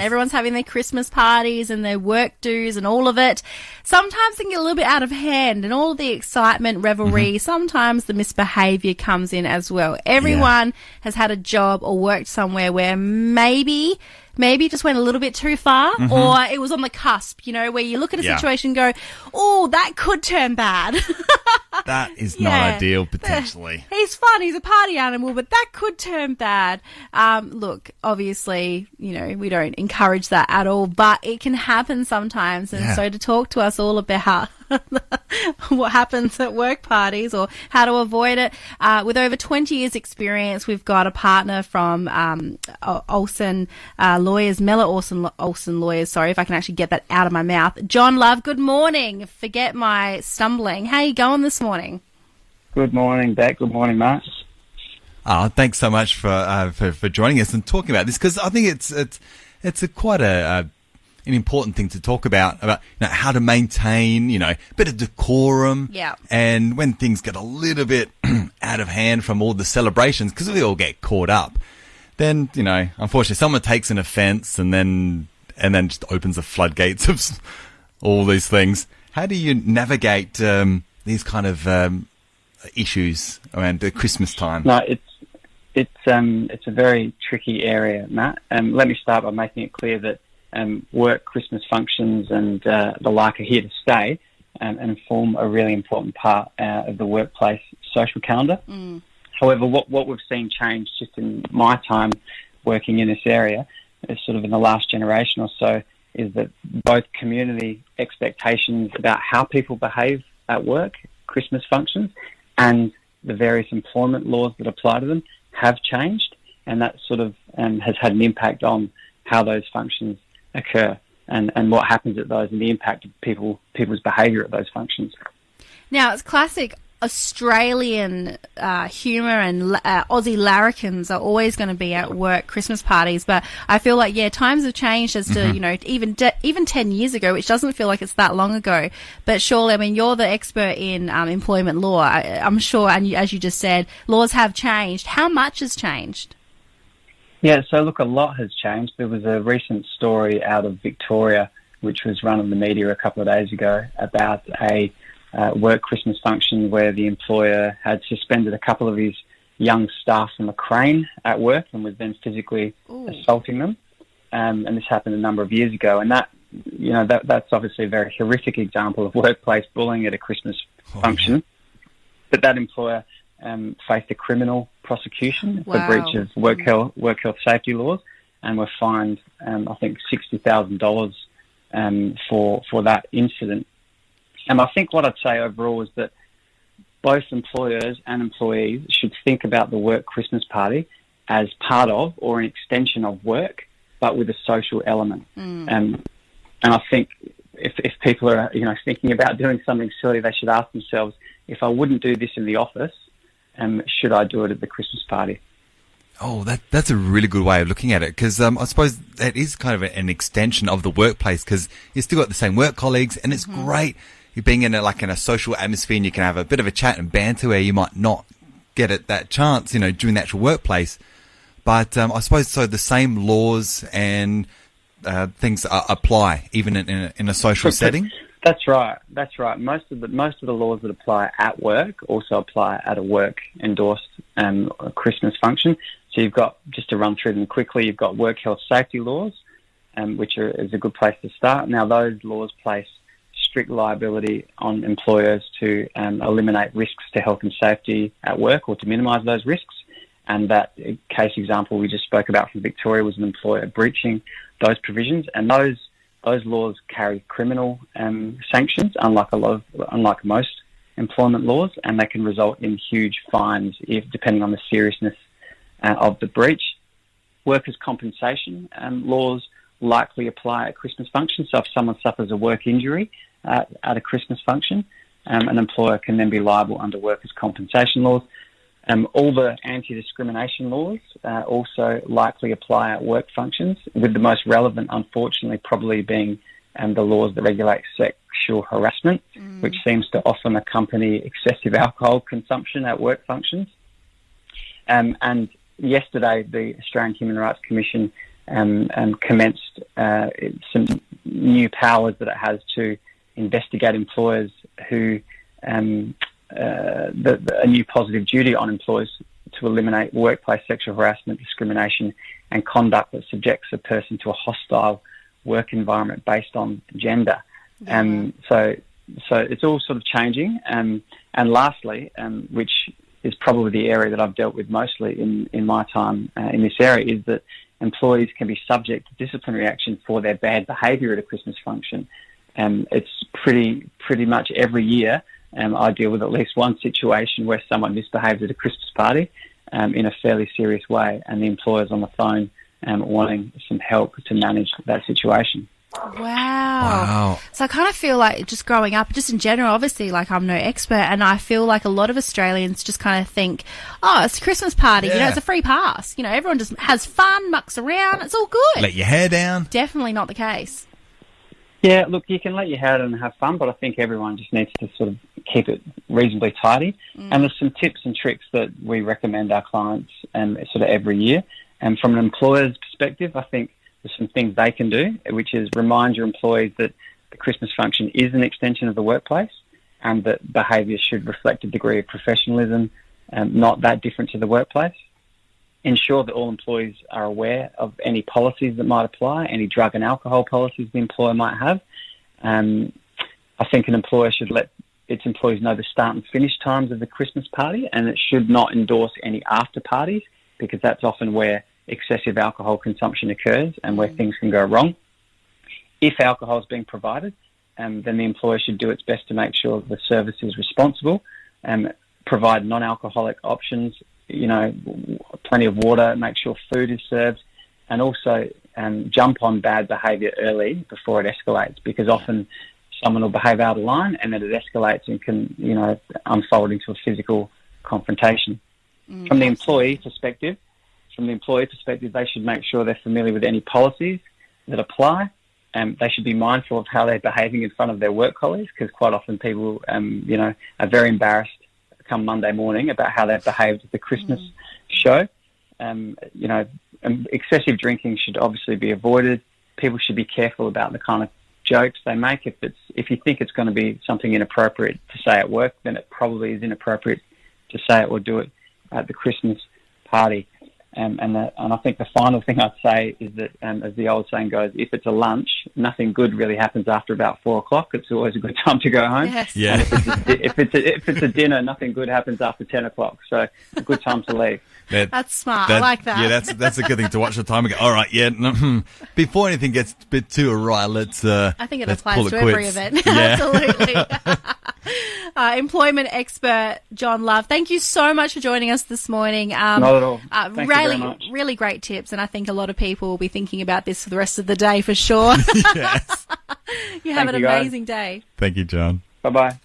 Everyone's having their Christmas parties and their work dues and all of it. Sometimes they get a little bit out of hand, and all of the excitement, revelry, sometimes the misbehaviour comes in as well. Everyone has had a job or worked somewhere where maybe just went a little bit too far, or it was on the cusp, where you look at a situation and go, oh, that could turn bad. That is not ideal, potentially. He's fun. He's a party animal, but that could turn bad. Look, obviously, we don't encourage that at all, but it can happen sometimes. And so to talk to us all about what happens at work parties or how to avoid it, with over 20 years experience, we've got a partner from Olsson Lawyers, Mellor Olsson Lawyers. Sorry if I can actually get that out of my mouth. John Love, good morning. Forget my stumbling. How are you going this morning? Good morning, Beck. Good morning, Matt. Thanks so much for joining us and talking about this, because I think it's quite an important thing to talk about how to maintain, a bit of decorum. Yeah. And when things get a little bit out of hand from all the celebrations, because we all get caught up, then, unfortunately someone takes an offence and then just opens the floodgates of all these things. How do you navigate these kind of issues around the Christmas time? No, it's a very tricky area, Matt. Let me start by making it clear that work, Christmas functions and the like are here to stay and form a really important part of the workplace social calendar. However, what we've seen change just in my time working in this area, is sort of in the last generation or so, is that both community expectations about how people behave at work, Christmas functions, and the various employment laws that apply to them have changed, and that sort of has had an impact on how those functions occur and what happens at those and the impact of people's behaviour at those functions. Now, it's classic Australian humour, and Aussie larrikins are always going to be at work Christmas parties, but I feel like times have changed as to even 10 years ago, which doesn't feel like it's that long ago. But surely, you're the expert in employment law, I'm sure, and as you just said, laws have changed. How much has changed? Yeah, so look, a lot has changed. There was a recent story out of Victoria, which was run in the media a couple of days ago, about a work Christmas function where the employer had suspended a couple of his young staff from a crane at work and was then physically assaulting them. And this happened a number of years ago. And that's obviously a very horrific example of workplace bullying at a Christmas function. Yeah. But that employer faced a criminal prosecution for breach of work health safety laws, and were fined, I think, $60,000 for that incident. And I think what I'd say overall is that both employers and employees should think about the work Christmas party as part of or an extension of work, but with a social element. And I think if people are thinking about doing something silly, they should ask themselves, if I wouldn't do this in the office, should I do it at the Christmas party? Oh, that's a really good way of looking at it, because I suppose that is kind of an extension of the workplace, because you've still got the same work colleagues, and it's great. You're being in a social atmosphere, and you can have a bit of a chat and banter where you might not get it that chance, during the actual workplace. But I suppose so the same laws and things apply even in a social setting. That's right. Most of the laws that apply at work also apply at a work endorsed Christmas function. So you've got, just to run through them quickly, you've got work health safety laws, which is a good place to start. Now, those laws place strict liability on employers to eliminate risks to health and safety at work or to minimise those risks. And that case example we just spoke about from Victoria was an employer breaching those provisions. And those laws carry criminal sanctions, unlike most employment laws, and they can result in huge fines depending on the seriousness of the breach. Workers' compensation laws likely apply at Christmas functions. So if someone suffers a work injury at a Christmas function, an employer can then be liable under workers' compensation laws. All the anti-discrimination laws also likely apply at work functions, with the most relevant, unfortunately, probably being the laws that regulate sexual harassment, which seems to often accompany excessive alcohol consumption at work functions. And yesterday, the Australian Human Rights Commission commenced some new powers that it has to investigate employers who a new positive duty on employers to eliminate workplace sexual harassment, discrimination, and conduct that subjects a person to a hostile work environment based on gender. So it's all sort of changing. And lastly, which is probably the area that I've dealt with mostly in my time in this area, is that employees can be subject to disciplinary action for their bad behaviour at a Christmas function. It's pretty much every year I deal with at least one situation where someone misbehaves at a Christmas party in a fairly serious way, and the employer's on the phone wanting some help to manage that situation. Wow. So I kind of feel like, just growing up, just in general, obviously, like, I'm no expert, and I feel like a lot of Australians just kind of think, oh, it's a Christmas party, it's a free pass. Everyone just has fun, mucks around, it's all good. Let your hair down. Definitely not the case. Yeah, look, you can let your hair down and have fun, but I think everyone just needs to sort of keep it reasonably tidy. And there's some tips and tricks that we recommend our clients sort of every year. And from an employer's perspective, I think there's some things they can do, which is remind your employees that the Christmas function is an extension of the workplace, and that behaviour should reflect a degree of professionalism, not that different to the workplace. Ensure that all employees are aware of any policies that might apply, any drug and alcohol policies the employer might have. I think an employer should let its employees know the start and finish times of the Christmas party, and it should not endorse any after parties, because that's often where excessive alcohol consumption occurs and where things can go wrong. If alcohol is being provided, then the employer should do its best to make sure the service is responsible, provide non-alcoholic options, plenty of water, make sure food is served, and also jump on bad behaviour early before it escalates, because often someone will behave out of line and then it escalates and can, unfold into a physical confrontation. From the employee perspective, they should make sure they're familiar with any policies that apply. They should be mindful of how they're behaving in front of their work colleagues, because quite often people, are very embarrassed come Monday morning about how they've behaved at the Christmas show. Excessive drinking should obviously be avoided. People should be careful about the kind of jokes they make. If you think it's going to be something inappropriate to say at work, then it probably is inappropriate to say it or do it at the Christmas party. And I think the final thing I'd say is that, as the old saying goes, if it's a lunch, nothing good really happens after about 4 o'clock. It's always a good time to go home. Yes. Yeah. If it's a dinner, nothing good happens after 10 o'clock. So a good time to leave. That's smart. I like that. Yeah, that's a good thing to watch the time and go, all right, before anything gets a bit too awry, I think it applies to every event. Yeah. Absolutely. Employment expert John Love, thank you so much for joining us this morning. Not at all. Thank you very much. Really great tips, and I think a lot of people will be thinking about this for the rest of the day for sure. Yes. You have an amazing day. Thank you, John. Bye-bye.